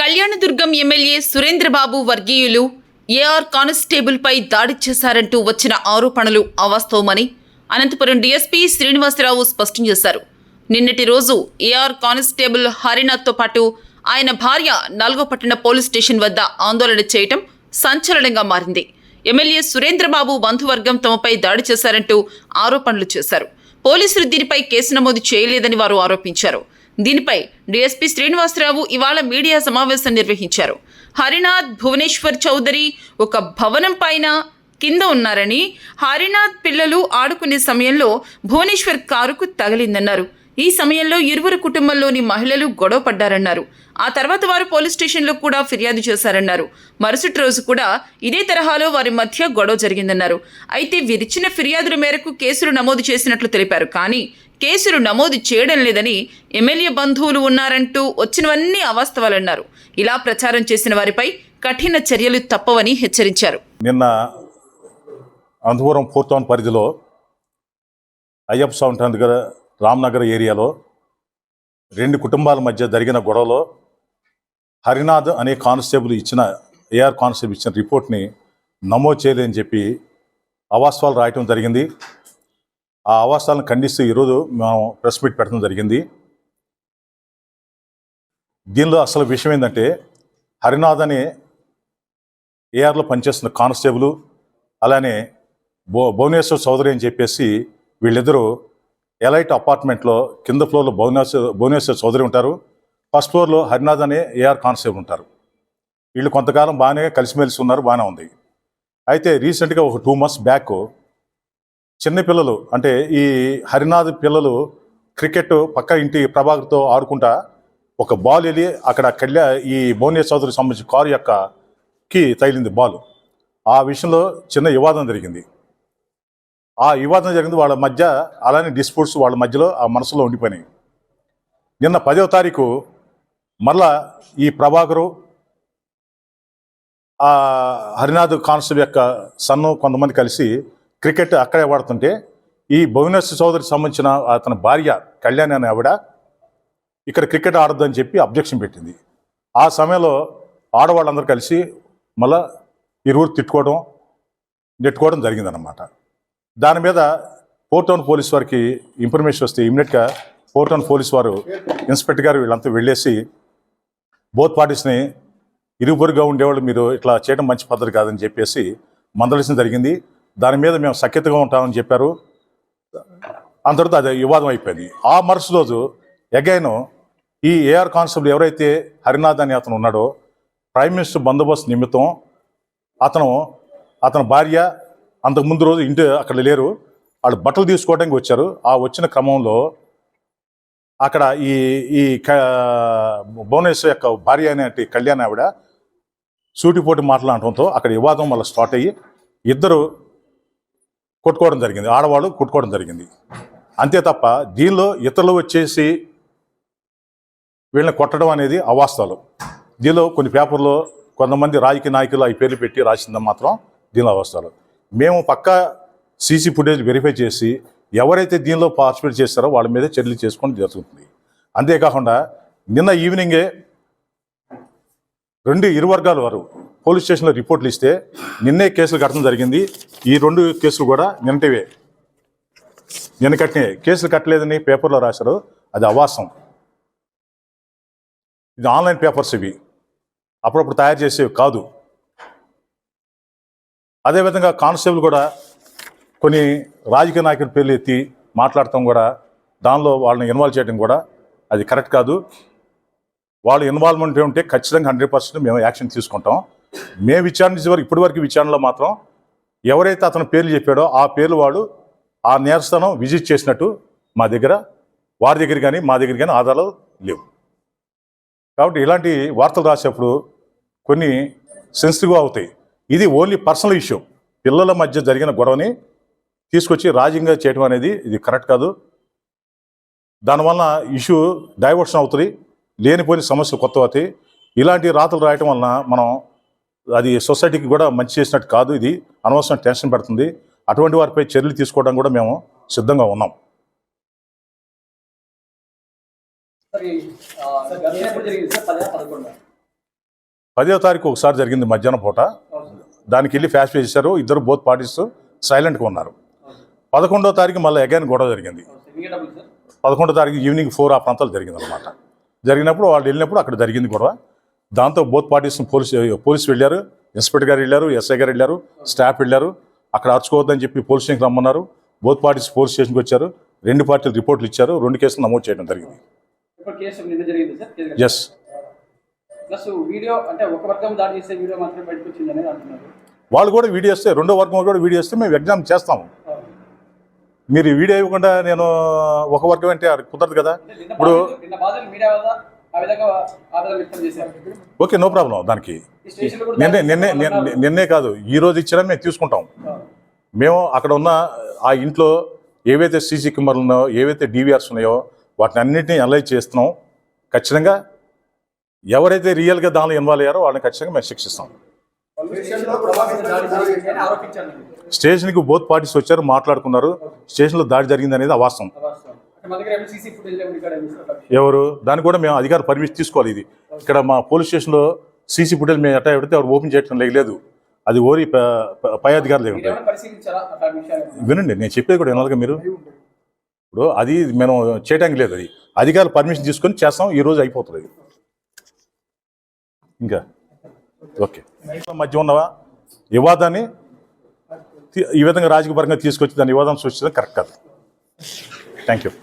Kalyandurg MLA Surendra Babu వర్గీయులు AR constable పై దాడి చేశారంటూ వచ్చిన ఆరోపణలు అవాస్తవమని అనంతపురం డీఎస్పీ శ్రీనివాసరావు స్పష్టం చేశారు. నిన్నటి రోజు ఏఆర్ కానిస్టేబుల్ హరినాథ్తో పాటు ఆయన భార్య నాల్గోపట్టణ పోలీస్ స్టేషన్ వద్ద ఆందోళన చేయటం సంచలనంగా మారింది. ఎమ్మెల్యే సురేంద్రబాబు బంధువర్గం తమపై దాడి చేశారంటూ ఆరోపణలు చేశారు. పోలీసులు దీనిపై కేసు నమోదు చేయలేదని వారు ఆరోపించారు. దీనిపై డీఎస్పీ శ్రీనివాసరావు ఇవాళ మీడియా సమావేశం నిర్వహించారు. హరినాథ్, భువనేశ్వర్ చౌదరి ఒక భవనం పైన కింద ఉన్నారని, హరినాథ్ పిల్లలు ఆడుకునే సమయంలో భువనేశ్వర్ కారుకు తగిలిందన్నారు. ఈ సమయంలో ఇరువురు కుటుంబంలోని మహిళలు గొడవ పడ్డారన్నారు. ఆ తర్వాత వారు పోలీస్ స్టేషన్లో కూడా ఫిర్యాదు చేశారన్నారు. మరుసటి రోజు కూడా ఇదే తరహాలో వారి మధ్య గొడవ జరిగిందన్నారు. అయితే వీరిచ్చిన ఫిర్యాదుల మేరకు కేసులు నమోదు చేసినట్లు తెలిపారు. కానీ కేసులు నమోదు చేయడం లేదని, ఎమ్మెల్యే బంధువులు ఉన్నారంటూ వచ్చినవన్నీ అవాస్తవాలన్నారు. ఇలా ప్రచారం చేసిన వారిపై కఠిన చర్యలు తప్పవని హెచ్చరించారు. నిన్న అనంతపురం 4th టౌన్ పరిధిలో అయ్యప్ప స్వామి దగ్గర రామ్నగర్ ఏరియాలో 2 కుటుంబాల మధ్య జరిగిన గొడవలో హరినాథ్ అనే కానిస్టేబుల్ ఏఆర్ కానిస్టేబుల్ ఇచ్చిన రిపోర్ట్ని నమోదు చేయలేదని చెప్పి అవాస్తవాలు రాయటం జరిగింది. ఆ అవాస్తవాలను ఖండిస్తూ ఈరోజు మనం ప్రెస్ మీట్ పెట్టడం జరిగింది. దీనిలో అసలు విషయం ఏంటంటే, హరినాథ్ అనే ఏఆర్లో పనిచేస్తున్న కానిస్టేబుల్, అలానే భువనేశ్వర్ చౌదరి అని చెప్పేసి వీళ్ళిద్దరూ ఎలైట్ అపార్ట్మెంట్లో కింద ఫ్లోర్లో భువనేశ్వర్ చౌదరి ఉంటారు, ఫస్ట్ ఫ్లోర్లో హరినాథ్ అనే ఏఆర్ కానిస్టేబుల్ ఉంటారు. వీళ్ళు కొంతకాలం బాగానే కలిసిమెలిసి ఉన్నారు, బాగానే ఉంది. అయితే రీసెంట్గా ఒక 2 months బ్యాక్ చిన్నపిల్లలు, అంటే ఈ హరినాథ్ పిల్లలు క్రికెట్ పక్క ఇంటి ప్రభాకర్తో ఆడుకుంటా ఒక బాల్ వెళ్ళి అక్కడ ఈ భువనేశ్వర్ చౌదరికి సంబంధించిన కారు యొక్కకి తగిలింది బాల్. ఆ విషయంలో చిన్న వివాదం జరిగింది. ఆ వివాదం జరిగింది వాళ్ళ మధ్య, అలానే డిస్ప్యూట్స్ వాళ్ళ మధ్యలో ఆ మనసులో ఉండిపోయినాయి. నిన్న 10వ తారీఖు మరలా ఈ ప్రభాకరు ఆ హరినాథ్ కానిస్టేబుల్ యొక్క సన్ను కొంతమంది కలిసి క్రికెట్ అక్కడే ఆడుతుంటే, ఈ భువనేశ్వర్ చౌదరికి సంబంధించిన అతని భార్య కళ్యాణి అనే ఆవిడ ఇక్కడ క్రికెట్ ఆడొద్దని చెప్పి అబ్జెక్షన్ పెట్టింది. ఆ సమయంలో ఆడవాళ్ళందరూ కలిసి మళ్ళా ఇరువురు నెట్టుకోవడం జరిగిందన్నమాట. దాని మీద 4th టౌన్ పోలీస్ వారికి ఇన్ఫర్మేషన్ వస్తే ఇమీడియట్గా 4th టౌన్ పోలీస్ వారు ఇన్స్పెక్టర్ గారు వీళ్ళంతా వెళ్ళేసి బోత్ పార్టీస్ని ఇరువురుగా ఉండేవాళ్ళు మీరు ఇట్లా చేయడం మంచి పద్ధతి కాదని చెప్పేసి మందలించడం జరిగింది. దాని మీద మేము సఖ్యతగా ఉంటామని చెప్పారు. అంతటితో అది వివాదం అయిపోయింది. ఆ మరుసటి రోజు అగైన్ ఈ ఏఆర్ కానిస్టేబుల్ ఎవరైతే హరినాథ్ అని అతను ఉన్నాడో, ప్రైమ్ మినిస్టర్ బందోబస్తు నిమిత్తం అతని భార్య అంతకుముందు రోజు ఇంటి అక్కడ లేరు, వాళ్ళు బట్టలు తీసుకోవడానికి వచ్చారు. ఆ వచ్చిన క్రమంలో అక్కడ ఈ భువనేశ్వర్ యొక్క భార్య అనేటి కళ్యాణ్ ఆవిడ సూటిపోటి మాట్లాడటంతో అక్కడ వివాదం మళ్ళీ స్టార్ట్ అయ్యి ఇద్దరు కొట్టుకోవడం జరిగింది, ఆడవాళ్ళు కొట్టుకోవడం జరిగింది. అంతే తప్ప దీనిలో ఇతరులు వచ్చేసి వీళ్ళని కొట్టడం అనేది అవాస్తవాలు. దీనిలో కొన్ని పేపర్లో కొంతమంది రాజకీయ నాయకులు ఈ పేర్లు పెట్టి రాసిందని మాత్రం దీనిలో అవాస్తవాలు. మేము పక్కా సీసీ ఫుటేజ్ వెరిఫై చేసి ఎవరైతే దీనిలో పార్టిసిపేట్ చేస్తారో వాళ్ళ మీద చర్యలు చేసుకోవడం జరుగుతుంది. అంతేకాకుండా నిన్న ఈవినింగే ఇరు వర్గాల వారు పోలీస్ స్టేషన్లో రిపోర్ట్లు ఇస్తే నిన్నే కేసులు కట్టడం జరిగింది. ఈ 2 కేసులు కూడా నిన్న కట్టినాయి. కేసులు కట్టలేదని పేపర్లో రాశారు, అది అవాస్తవం. ఇది ఆన్లైన్ పేపర్స్, ఇవి అప్పుడప్పుడు తయారు చేసేవి కాదు. అదేవిధంగా కానిస్టేబుల్ కూడా కొన్ని రాజకీయ నాయకుల పేర్లు ఎత్తి మాట్లాడటం కూడా, దానిలో వాళ్ళని ఇన్వాల్వ్ చేయడం కూడా అది కరెక్ట్ కాదు. వాళ్ళు ఇన్వాల్వ్మెంట్ ఉంటే ఖచ్చితంగా 100% మేము యాక్షన్ తీసుకుంటాం. మేము విచారించే వరకు ఇప్పటివరకు విచారణలో మాత్రం ఎవరైతే అతను పేర్లు చెప్పాడో ఆ పేర్లు వాడు ఆ నేరస్థానం విజిట్ చేసినట్టు మా దగ్గర, వారి దగ్గర కానీ మా దగ్గర కానీ ఆధారాలు లేవు. కాబట్టి ఇలాంటి వార్తలు రాసేప్పుడు కొన్ని సెన్సిటివ్గా అవుతాయి. ఇది ఓన్లీ పర్సనల్ ఇష్యూ, పిల్లల మధ్య జరిగిన గొడవని తీసుకొచ్చి రాజకీయంగా చేయడం అనేది ఇది కరెక్ట్ కాదు. దానివల్ల ఇష్యూ డైవర్షన్ అవుతుంది, లేనిపోయిన సమస్యలు కొత్త అవుతాయి. ఇలాంటి రాతలు రాయటం వలన మనం అది సొసైటీకి కూడా మంచి చేసినట్టు కాదు. ఇది అనవసరం టెన్షన్ పెడుతుంది. అటువంటి వారిపై చర్యలు తీసుకోవడం కూడా మేము సిద్ధంగా ఉన్నాం. ఘటన ఎప్పుడు జరిగింది సార్? 10 11 10వ తారీఖు ఒకసారి జరిగింది మధ్యాహ్నం పూట. దానికి వెళ్ళి ఫ్యాష్ చేశారు. ఇద్దరు బోత్ పార్టీస్ సైలెంట్గా ఉన్నారు. 11వ తారీఖు మళ్ళీ అగైన్ గొడవ జరిగింది. 11వ తారీఖు ఈవినింగ్ 4 ఆ ప్రాంతాలు జరిగింది అనమాట. జరిగినప్పుడు వాళ్ళు వెళ్ళినప్పుడు అక్కడ జరిగింది గొడవ. దాంతో బోత్ పార్టీస్ పోలీసు వెళ్ళారు, ఇన్స్పెక్టర్ గారు వెళ్ళారు, ఎస్ఐ గారు వెళ్ళారు, స్టాఫ్ వెళ్ళారు. అక్కడ అరుచుకోవద్దని చెప్పి పోలీస్ స్టేషన్కి రమ్మన్నారు. బోత్ పార్టీస్ పోలీస్ స్టేషన్కి వచ్చారు. 2 పార్టీలు రిపోర్ట్లు ఇచ్చారు. 2 కేసులు నమోదు చేయడం జరిగింది. ఇప్పుడు కేసు నిన్న జరిగింది సార్. ఎస్. ప్లస్ వీడియో అంటే ఒక వర్గం దాడి చేసే వీడియో మాత్రమే బయటకు వచ్చిందని అంటున్నారు. వాళ్ళు కూడా వీడియో ఇస్తే, రెండో వర్గం కూడా వీడియో ఇస్తే మేము ఎగ్జామ్ చేస్తాము. మీరు ఈ వీడియో ఇవ్వకుండా నేను ఒక వర్గం అంటే అది కుదరదు కదా. ఇప్పుడు నిన్న బాధలు మీడియా వల్ల ఆ విధంగా ఆవేదన వ్యక్తం చేశారు. Okay, no problem. దానికి ఈ స్టేషన్లో కూడా నిన్నే కాదు, ఈ రోజు ఇచ్చినా మేము తీసుకుంటాం. మేము అక్కడ ఉన్న ఆ ఇంట్లో ఏవైతే సీసీ కెమెరాలు ఉన్నాయో, ఏవైతే డీవీఆర్స్ ఉన్నాయో వాటిని అన్నింటినీ అనలైజ్ చేస్తున్నాం. ఖచ్చితంగా ఎవరైతే రియల్గా దానిలో ఇన్వాల్వ్ అయ్యారో వాళ్ళని ఖచ్చితంగా మేము శిక్షిస్తాం. స్టేషన్లో ప్రభావితం దాడి జరిగిందని ఆరోపించారు. స్టేషన్కి బోత్ పార్టీస్ వచ్చారు, మాట్లాడుకున్నారు. స్టేషన్లో దాడి జరిగింది అనేది అవాస్తవం. మా దగ్గర సీసీ ఫుటేజ్ ఎవరు దాన్ని కూడా మేము అధికార పర్మిషన్ తీసుకోవాలి. ఇది ఇక్కడ మా పోలీస్ స్టేషన్లో సీసీ ఫుటేజ్ మేము ఎట్టా పెడితే ఎవరు ఓపెన్ చేయడం లేదు. అది ఓరి పై అధికారులు ఏమిటారు. పరిశీలించారా అట్లాంటి విషయాలు? వినండి, నేను చెప్పేది కూడా వినాలిగా మీరు. ఇప్పుడు అది మేము చేయడానికి లేదు. అది అధికారులు పర్మిషన్ తీసుకొని చేస్తాం. ఈ రోజు అయిపోతుంది అది. ఇంకా ఓకే, మధ్య ఉన్న వివాదాన్ని ఈ విధంగా రాజకీయపరంగా తీసుకొచ్చి దాని వివాదాన్ని సృష్టించడం కరెక్ట్ కాదు. Thank you.